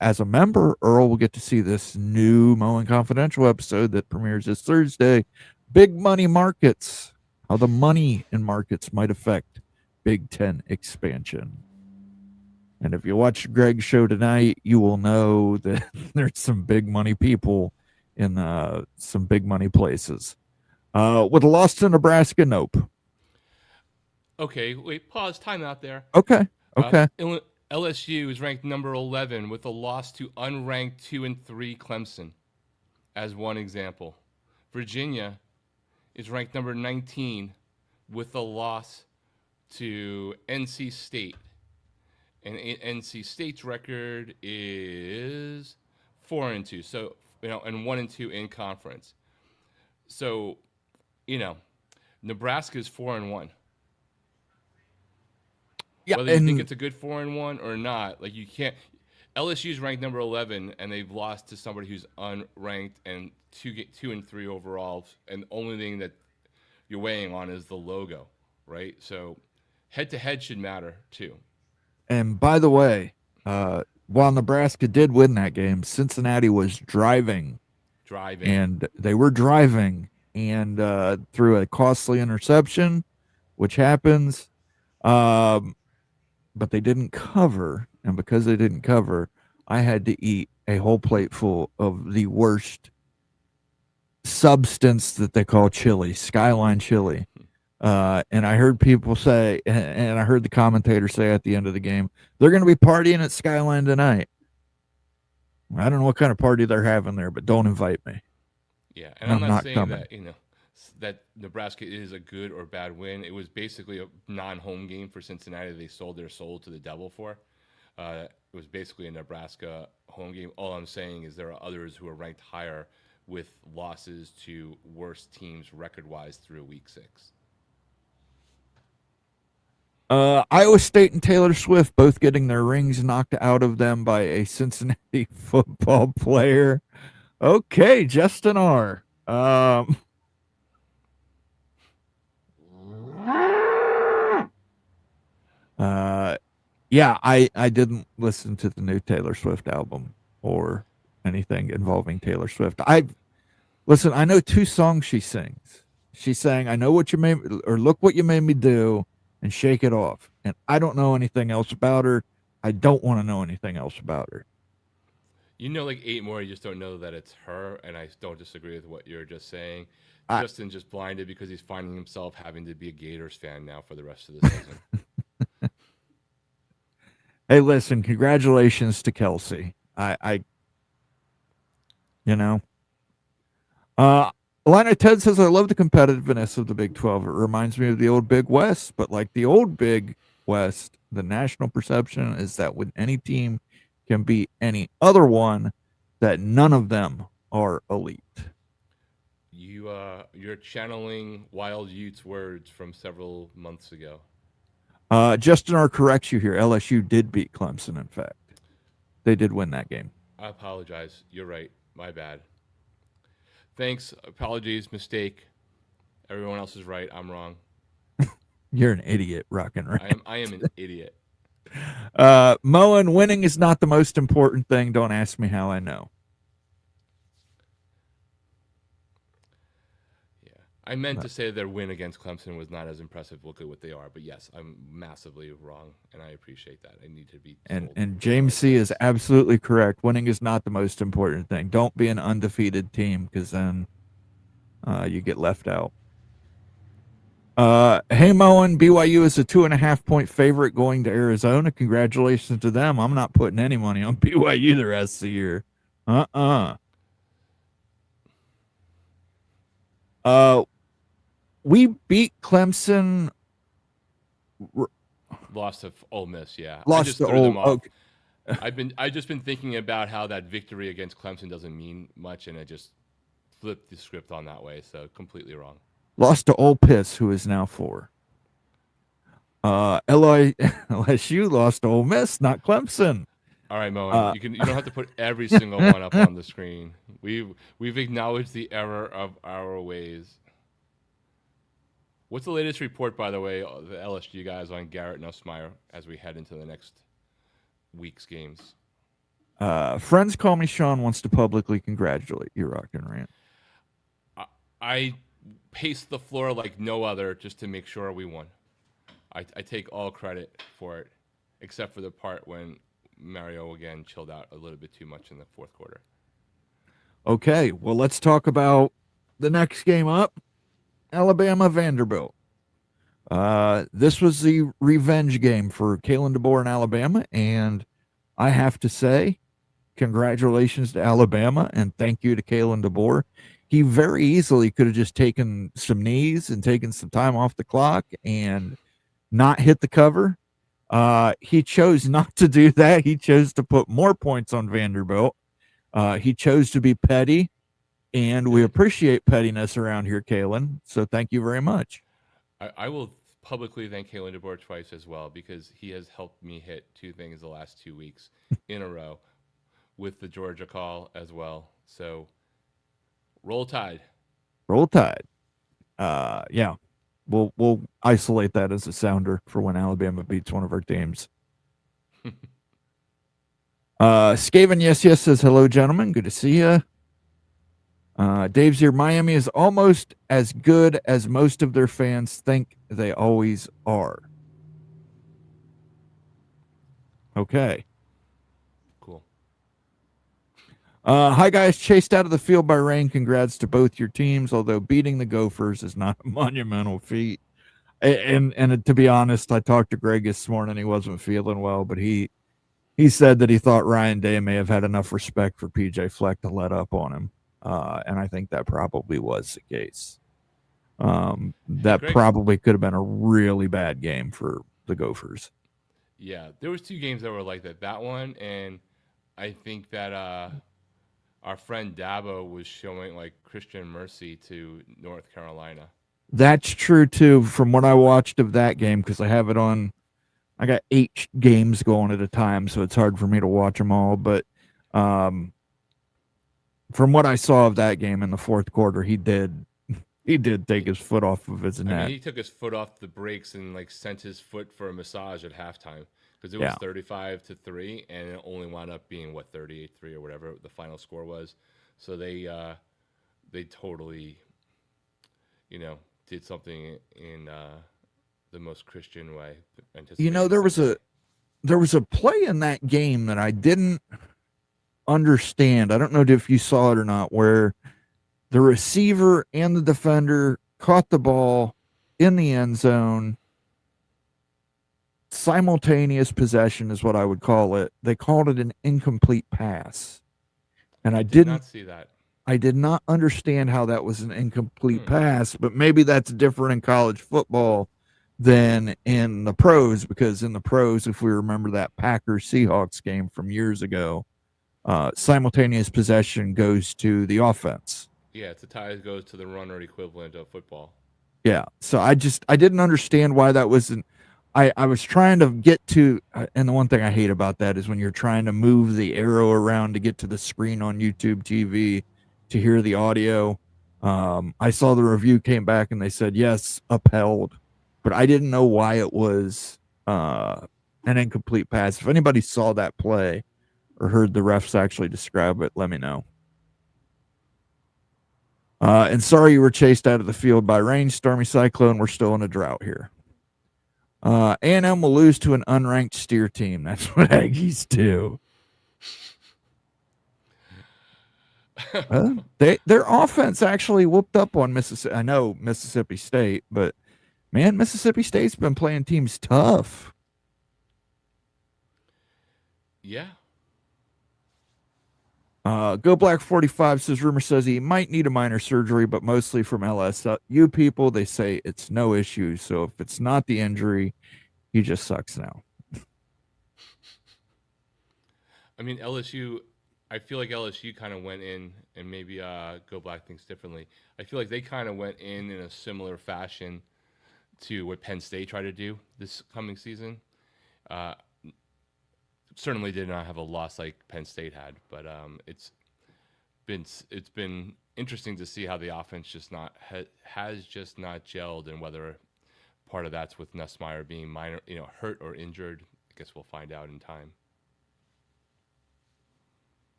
As a member, Earl will get to see this new Mowing Confidential episode that premieres this Thursday. Big money markets, how the money in markets might affect Big Ten expansion. And if you watch Greg's show tonight, you will know that there's some big money people in some big money places. With a loss to Nebraska, nope. Okay, wait, pause, time out there. Okay. LSU is ranked number 11 with a loss to unranked 2 and 3 Clemson, as one example. Virginia is ranked number 19 with a loss to NC State. And NC State's record is 4-2. So, and 1-2 in conference. So, Nebraska is 4-1. Yeah, Whether you think and it's a good 4-1 or not, like you can't. LSU's ranked number 11, and they've lost to somebody who's unranked and 2 and 3 overall. And the only thing that you're weighing on is the logo, right? So head to head should matter too. and by the way, while Nebraska did win that game, Cincinnati was driving, and they were driving, and threw a costly interception, which happens. But they didn't cover, and because they didn't cover, I had to eat a whole plate full of the worst substance that they call chili, Skyline chili. And I heard people say, and I heard the commentator say at the end of the game, they're going to be partying at Skyline tonight. I don't know what kind of party they're having there, but don't invite me. Yeah, and I'm not saying coming. That that Nebraska is a good or bad win. It was basically a non-home game for Cincinnati. They sold their soul to the devil for. It was basically a Nebraska home game. All I'm saying is there are others who are ranked higher with losses to worse teams record-wise through Week 6. Iowa State and Taylor Swift both getting their rings knocked out of them by a Cincinnati football player. Okay, Justin R. Yeah, I didn't listen to the new Taylor Swift album or anything involving Taylor Swift. I know 2 songs she sings. She sang "I Know What You Made" or "Look What You Made Me Do" and "Shake It Off." And I don't know anything else about her. I don't want to know anything else about her. You know, like 8 more. You just don't know that it's her, and I don't disagree with what you're just saying. Justin's just blinded because he's finding himself having to be a Gators fan now for the rest of the season. Hey, listen, congratulations to Kelsey. Liner Ted says, I love the competitiveness of the Big 12. It reminds me of the old Big West, but like the old Big West, the national perception is that when any team can beat any other one, that none of them are elite. You're channeling Wild Utes words from several months ago. Justin R corrects you here. LSU did beat Clemson, in fact. They did win that game. I apologize. You're right. My bad. Thanks. Apologies. Mistake. Everyone else is right. I'm wrong. You're an idiot, Rockin' Right. I am an idiot. Moen, winning is not the most important thing. Don't ask me how I know. I meant to say their win against Clemson was not as impressive. Look at what they are. But yes, I'm massively wrong, and I appreciate that. I need to be told. And James C. is absolutely correct. Winning is not the most important thing. Don't be an undefeated team because then you get left out. Hey, Moen, BYU is a 2.5-point favorite going to Arizona. Congratulations to them. I'm not putting any money on BYU the rest of the year. We beat Clemson. Lost to Ole Miss, yeah. Lost I just to threw them off. Okay. I've just been thinking about how that victory against Clemson doesn't mean much, and I just flipped the script on that way. So completely wrong. Lost to Ole Miss, who is now 4. LSU lost to Ole Miss, not Clemson. All right, Moen, you don't have to put every single one up on the screen. We've acknowledged the error of our ways. What's the latest report, by the way, the LSU guys on Garrett Nussmeier as we head into the next week's games? Friends call me Sean wants to publicly congratulate you, Rock and Rant. I paced the floor like no other just to make sure we won. I take all credit for it, except for the part when Mario again chilled out a little bit too much in the fourth quarter. Okay, well, let's talk about the next game up. Alabama Vanderbilt. This was the revenge game for Kalen DeBoer in Alabama, and I have to say, congratulations to Alabama and thank you to Kalen DeBoer. He very easily could have just taken some knees and taken some time off the clock and not hit the cover. He chose not to do that. He chose to put more points on Vanderbilt. He chose to be petty. And we appreciate pettiness around here, Kalen. So thank you very much. I will publicly thank Kalen DeBoer twice as well, because he has helped me hit 2 things the last 2 weeks in a row with the Georgia call as well. So roll Tide. Roll Tide. Yeah. We'll isolate that as a sounder for when Alabama beats one of our teams. Skaven yes says hello, gentlemen. Good to see you. Dave's here. Miami is almost as good as most of their fans think they always are. Okay. Cool. Hi, guys. Chased out of the field by rain. Congrats to both your teams, although beating the Gophers is not a monumental feat. And to be honest, I talked to Greg this morning. He wasn't feeling well, but he said that he thought Ryan Day may have had enough respect for PJ Fleck to let up on him. And I think that probably was the case. That Greg, probably could have been a really bad game for the Gophers. Yeah, there was 2 games that were like that. That one, and I think that our friend Dabo was showing like Christian mercy to North Carolina. That's true too, from what I watched of that game, because I have it on. I got 8 games going at a time, so it's hard for me to watch them all. But from what I saw of that game in the fourth quarter, he did take his foot off of his net. I mean, he took his foot off the brakes and like sent his foot for a massage at halftime, because it was 35-3, and it only wound up being 38-3 or whatever the final score was. So they totally, did something in the most Christian way. There was a play in that game that I didn't understand. I don't know if you saw it or not, where the receiver and the defender caught the ball in the end zone. Simultaneous possession is what I would call it. They called it an incomplete pass. And I did not see that. I did not understand how that was an incomplete pass, but maybe that's different in college football than in the pros, because in the pros, if we remember that Packers-Seahawks game from years ago, simultaneous possession goes to the offense. Yeah, it's a tie goes to the runner equivalent of football. Yeah, so I didn't understand why that wasn't. I was trying to get to, and the one thing I hate about that is when you're trying to move the arrow around to get to the screen on YouTube TV to hear the audio. I saw the review came back and they said, yes, upheld, but I didn't know why it was an incomplete pass. If anybody saw that play or heard the refs actually describe it, let me know. And sorry you were chased out of the field by rain, stormy cyclone. We're still in a drought here. A&M will lose to an unranked steer team. That's what Aggies do. Their offense actually whooped up on Mississippi. I know Mississippi State, but man, Mississippi State's been playing teams tough. Yeah. Go Black 45 says, rumor says he might need a minor surgery, but mostly from LSU people. They say it's no issue. So if it's not the injury, he just sucks now. I mean, LSU, I feel like LSU kind of went in, and maybe Go Black thinks differently. I feel like they kind of went in a similar fashion to what Penn State tried to do this coming season. Certainly did not have a loss like Penn State had, but it's been interesting to see how the offense has just not gelled, and whether part of that's with Nussmeier being hurt or injured. I guess we'll find out in time.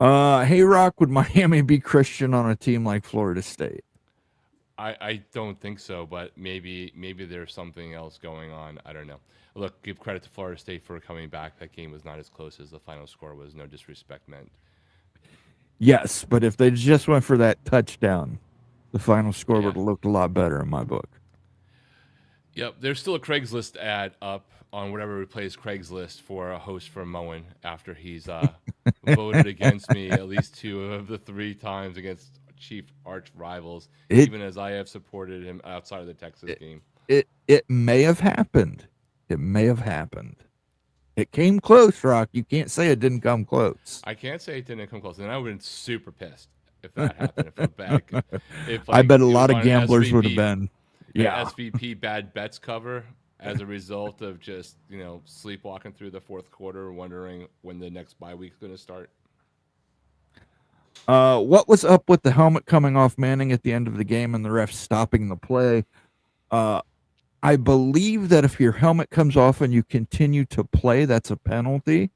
Hey Rock, would Miami be Christian on a team like Florida State? I don't think so, but maybe there's something else going on. I don't know. Look, give credit to Florida State for coming back. That game was not as close as the final score was. No disrespect meant. Yes, but if they just went for that touchdown, the final score would have looked a lot better in my book. Yep, there's still a Craigslist ad up on whatever replace Craigslist for a host for Moen after he's voted against me at least 2 of the 3 times against chief arch rivals, even as I have supported him outside of the Texas game. It may have happened. It may have happened. It came close, Rock. You can't say it didn't come close. I can't say it didn't come close. And I would have been super pissed if that happened. If I bet a lot of gamblers would have been. Yeah. SVP bad bets cover as a result of just, sleepwalking through the fourth quarter, wondering when the next bye week's going to start. What was up with the helmet coming off Manning at the end of the game and the ref stopping the play? I believe that if your helmet comes off and you continue to play, that's a penalty.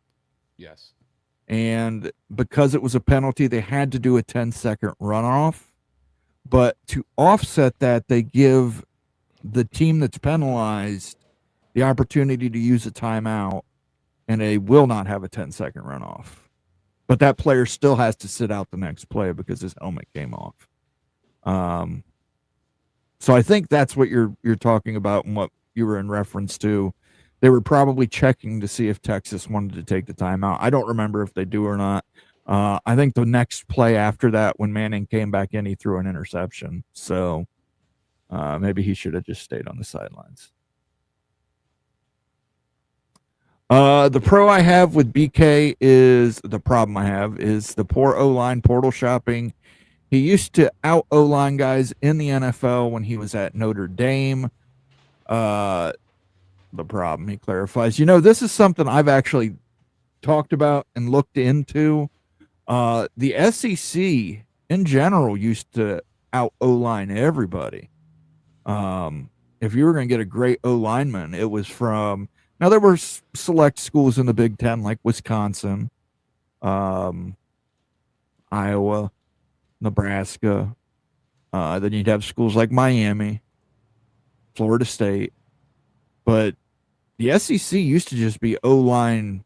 Yes. And because it was a penalty, they had to do a 10-second runoff. But to offset that, they give the team that's penalized the opportunity to use a timeout, and they will not have a 10-second runoff. But that player still has to sit out the next play because his helmet came off. So I think that's what you're talking about and what you were in reference to. They were probably checking to see if Texas wanted to take the timeout. I don't remember if they do or not. I think the next play after that, when Manning came back in, he threw an interception. So maybe he should have just stayed on the sidelines. The pro I have with BK is the problem I have is the poor O-line portal shopping. He used to out O-line guys in the NFL when he was at Notre Dame. The problem, he clarifies. This is something I've actually talked about and looked into. The SEC in general used to out O-line everybody. If you were going to get a great O-lineman, it was from... Now, there were select schools in the Big Ten, like Wisconsin, Iowa, Nebraska. Then you'd have schools like Miami, Florida State. But the SEC used to just be O-line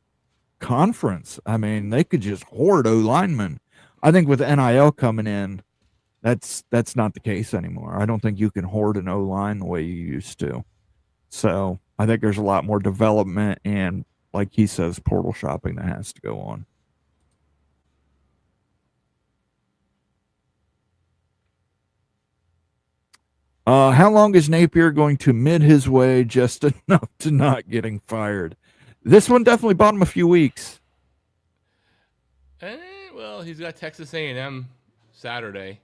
conference. I mean, they could just hoard O-linemen. I think with NIL coming in, that's not the case anymore. I don't think you can hoard an O-line the way you used to. So I think there's a lot more development and, like he says, portal shopping that has to go on. How long is Napier going to mid his way just enough to not getting fired? This one definitely bought him a few weeks. Well, he's got Texas A&M Saturday,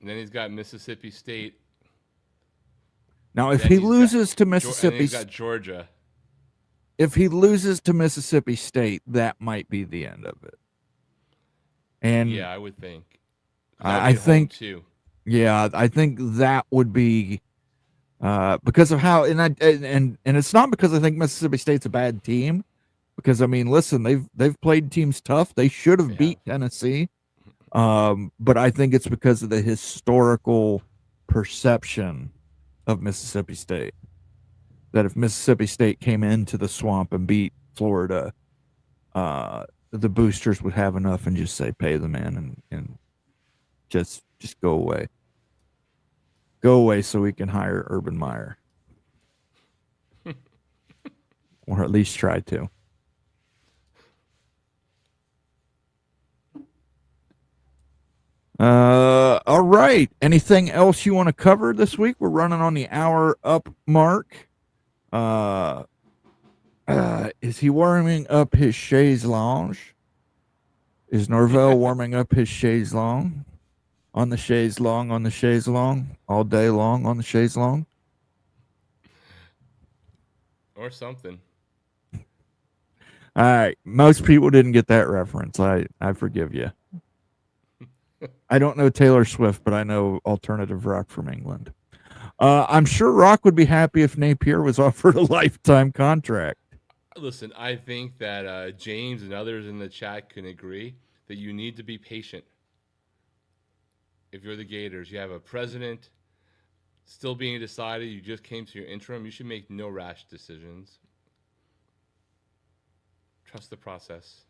and then he's got Mississippi State. Now, if he loses to Mississippi, he's got Georgia. If he loses to Mississippi State, that might be the end of it. And yeah, I would think. I think too. Yeah, I think that would be because of how and it's not because I think Mississippi State's a bad team. Because I mean, listen, they've played teams tough. They should have beat Tennessee. But I think it's because of the historical perception of Mississippi State. That if Mississippi State came into the swamp and beat Florida, the boosters would have enough and just say, pay the man and just go away. Go away so we can hire Urban Meyer. Or at least try to. All right. Anything else you want to cover this week? We're running on the hour up mark. Is he warming up his chaise lounge? Is Norvell warming up his chaise lounge? On the chaise long, all day long on the chaise long? Or something. All right. Most people didn't get that reference. I forgive you. I don't know Taylor Swift, but I know alternative rock from England. I'm sure Rock would be happy if Napier was offered a lifetime contract. Listen, I think that James and others in the chat can agree that you need to be patient. If you're the Gators, you have a president still being decided. You just came to your interim. You should make no rash decisions. Trust the process.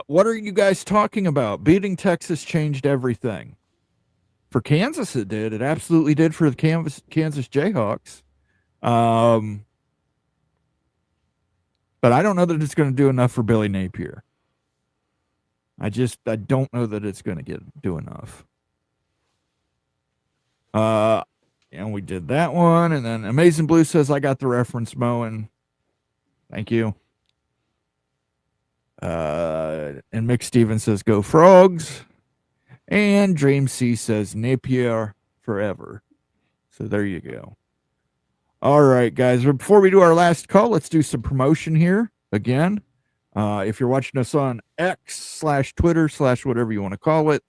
What are you guys talking about? Beating Texas changed everything. For Kansas, it did. It absolutely did for the Kansas Jayhawks. But I don't know that it's going to do enough for Billy Napier. I don't know that it's going to do enough. And we did that one. And then Amazing Blue says, I got the reference, Moen. Thank you. And Mick Stevens says, go Frogs. And Dream C says, Napier forever. So there you go. All right, guys. Before we do our last call, let's do some promotion here again. If you're watching us on X/Twitter/ whatever you want to call it,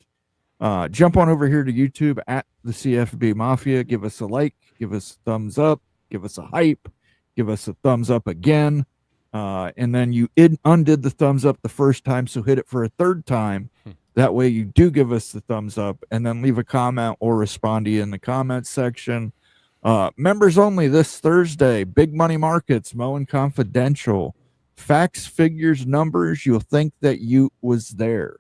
jump on over here to YouTube at the CFB Mafia. Give us a like, give us a thumbs up, give us a hype, give us a thumbs up again. And then you undid the thumbs up the first time, so hit it for a third time. That way you do give us the thumbs up, and then leave a comment or respond to you in the comments section. Members only this Thursday, Big Money Markets, Moen Confidential, facts, figures, numbers. You'll think that you was there.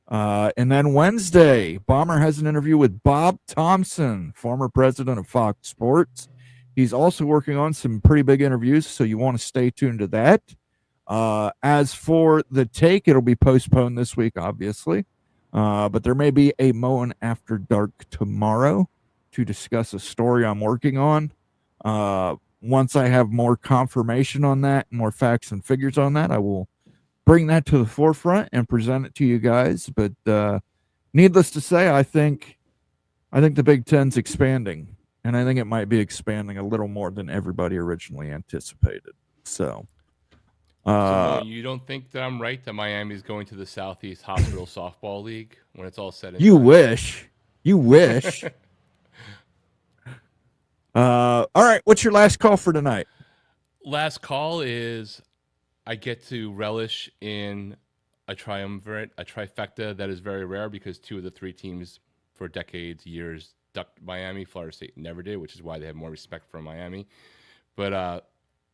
And then Wednesday, Bomber has an interview with Bob Thompson, former president of Fox Sports. He's also working on some pretty big interviews, so you want to stay tuned to that. As for the take, it'll be postponed this week, obviously. But there may be a Moen After Dark tomorrow to discuss a story I'm working on. Once I have more confirmation on that, more facts and figures on that, I will bring that to the forefront and present it to you guys. But needless to say, I think the Big Ten's expanding, and I think it might be expanding a little more than everybody originally anticipated. So you don't think that I'm right that Miami's going to the Southeast Hospital Softball League when it's all said and you done? You wish. All right, what's your last call for tonight? Last call is I get to relish in a triumvirate, a trifecta that is very rare because two of the three teams for decades, years, ducked Miami. Florida State never did, which is why they have more respect for Miami. But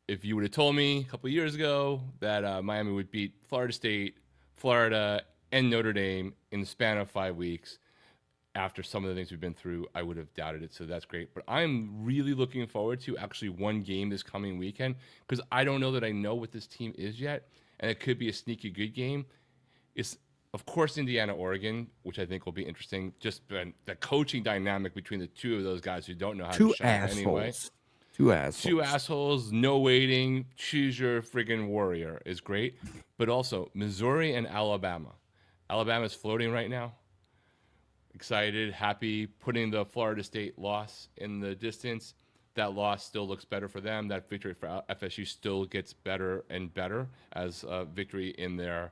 if you would have told me a couple of years ago that Miami would beat Florida State, Florida, and Notre Dame in the span of 5 weeks, after some of the things we've been through, I would have doubted it. So that's great. But I'm really looking forward to actually one game this coming weekend because I don't know that I know what this team is yet. And it could be a sneaky good game. It's, of course, Indiana, Oregon, which I think will be interesting. Just the coaching dynamic between the two of those guys who don't know how to shine anyway. Two assholes. Two assholes, no waiting, choose your friggin' warrior is great. But also, Missouri and Alabama. Alabama's floating right now. Excited, happy, putting the Florida State loss in the distance. That loss still looks better for them. That victory for FSU still gets better and better as a victory in their,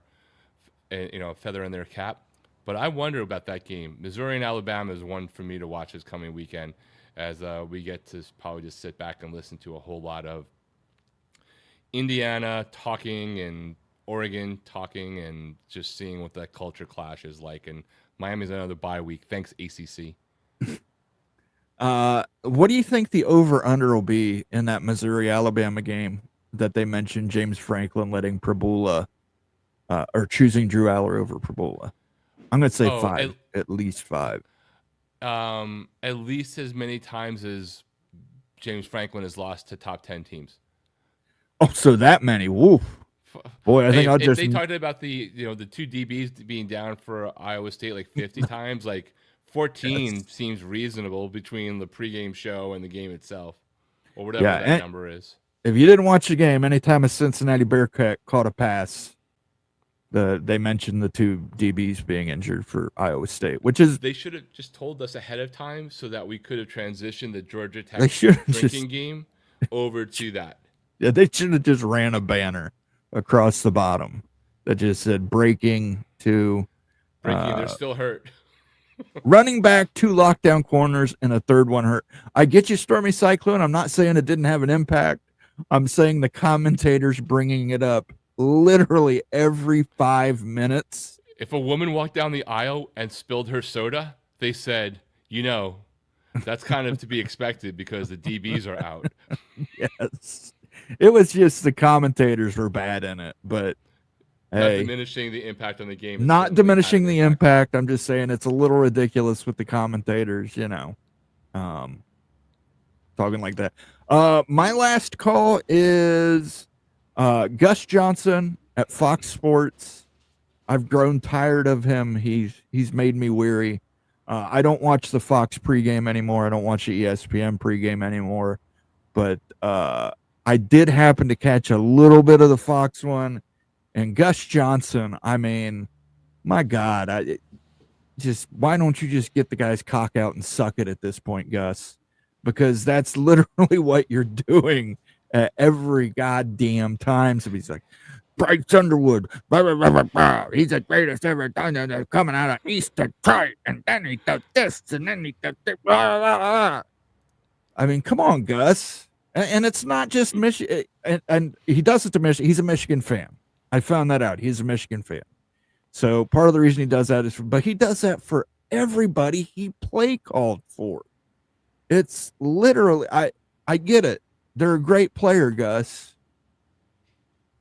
feather in their cap. But I wonder about that game. Missouri and Alabama is one for me to watch this coming weekend, as we get to probably just sit back and listen to a whole lot of Indiana talking and Oregon talking and just seeing what that culture clash is like. And Miami's another bye week. Thanks, ACC. What do you think the over-under will be in that Missouri-Alabama game that they mentioned James Franklin letting Prabula or choosing Drew Aller over Prabula? I'm going to say 5, at least 5. At least as many times as James Franklin has lost to top 10 teams. Oh, so that many. Woof. Boy, I think I'll just... They talked about the two DBs being down for Iowa State like 50 times. Like 14 seems reasonable between the pregame show and the game itself, or whatever that number is. If you didn't watch the game, anytime a Cincinnati Bearcat caught a pass, they mentioned the two DBs being injured for Iowa State, which is... They should have just told us ahead of time so that we could have transitioned the Georgia Tech drinking game over to that. Yeah, they should have just ran a banner across the bottom that just said breaking to... They're still hurt. Running back, 2 lockdown corners, and a third one hurt. I get you, Stormy Cyclone. I'm not saying it didn't have an impact. I'm saying the commentators bringing it up literally every 5 minutes. If a woman walked down the aisle and spilled her soda, they said, that's kind of to be expected because the DBs are out. Yes. It was just the commentators were bad in it, but not diminishing the impact on the game. Not diminishing the impact. I'm just saying it's a little ridiculous with the commentators, talking like that. My last call is Gus Johnson at Fox Sports. I've grown tired of him. He's made me weary. I don't watch the Fox pregame anymore. I don't watch the ESPN pregame anymore. But I did happen to catch a little bit of the Fox one. And Gus Johnson, I mean, my God, why don't you just get the guy's cock out and suck it at this point, Gus? because that's literally what you're doing at every goddamn time. So he's like, Bryce Underwood, blah, blah, blah, blah, blah. He's the greatest ever done, coming out of East Detroit, and then he does this, and then he does this, blah, blah, blah. I mean, come on, Gus. And it's not just Michigan, and he does it to Michigan. He's a Michigan fan. I found that out. He's a Michigan fan. So part of the reason he does that is, but he does that for everybody he play called for. It's literally, I get it. They're a great player, Gus.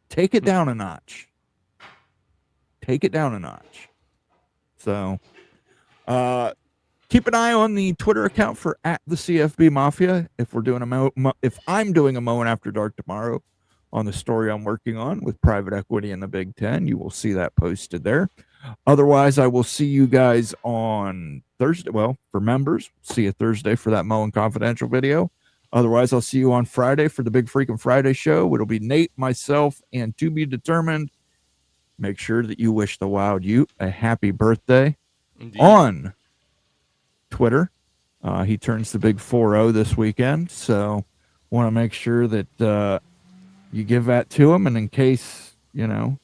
Take it down a notch. Take it down a notch. So, keep an eye on the Twitter account for @the CFB Mafia. If we're doing if I'm doing a Moan After Dark tomorrow on the story I'm working on with private equity in the Big Ten, you will see that posted there. Otherwise, I will see you guys on Thursday. Well, for members, see you Thursday for that Moan Confidential video. Otherwise, I'll see you on Friday for the Big Freaking Friday show. It'll be Nate, myself, and to be determined. Make sure that you wish the Wild Ute a happy birthday. Indeed. On Twitter. He turns the big 4-0 this weekend, so want to make sure that you give that to him. And in case, you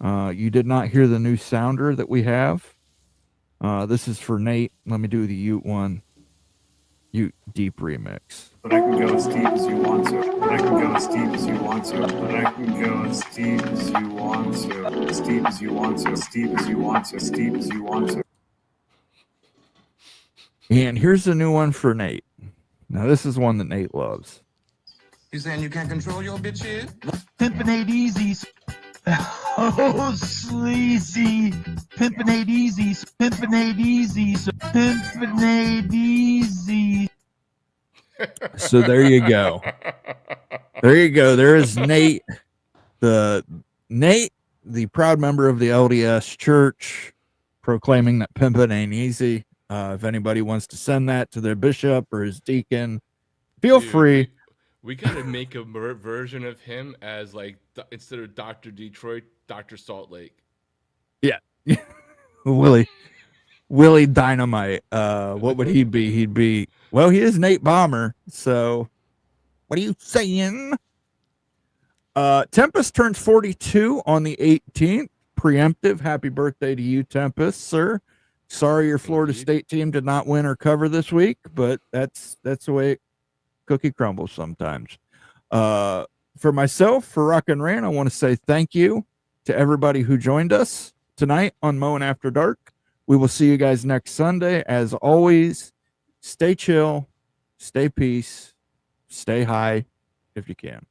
did not hear the new sounder that we have, this is for Nate. Let me do the Ute one. Ute deep remix. But I can go as deep as you want to. But I can go as deep as you want to. But I can go as deep as you want to. As deep as you want to. As deep as you want to. As deep as you want to. And here's the new one for Nate. Now this is one that Nate loves. You saying you can't control your bitch here? Pimpin' ain't easy. Oh, sleazy. Pimpin' ain't easy. Pimpin' ain't easy. Pimpin' ain't easy. So there you go. There you go. There is Nate. Nate, the proud member of the LDS Church, proclaiming that pimpin' ain't easy. If anybody wants to send that to their bishop or his deacon, feel free. We got to make a version of him as instead of Dr. Detroit, Dr. Salt Lake. Yeah. Willie Dynamite. What would he be? He'd be, well, he is Nate Bomber. So what are you saying? Tempest turns 42 on the 18th. Preemptive. Happy birthday to you, Tempest, sir. Sorry your Florida State team did not win or cover this week, but that's the way cookie crumbles sometimes. For myself, for Rock and Ran, I want to say thank you to everybody who joined us tonight on Moan After Dark. We will see you guys next Sunday. As always, stay chill, stay peace, stay high if you can.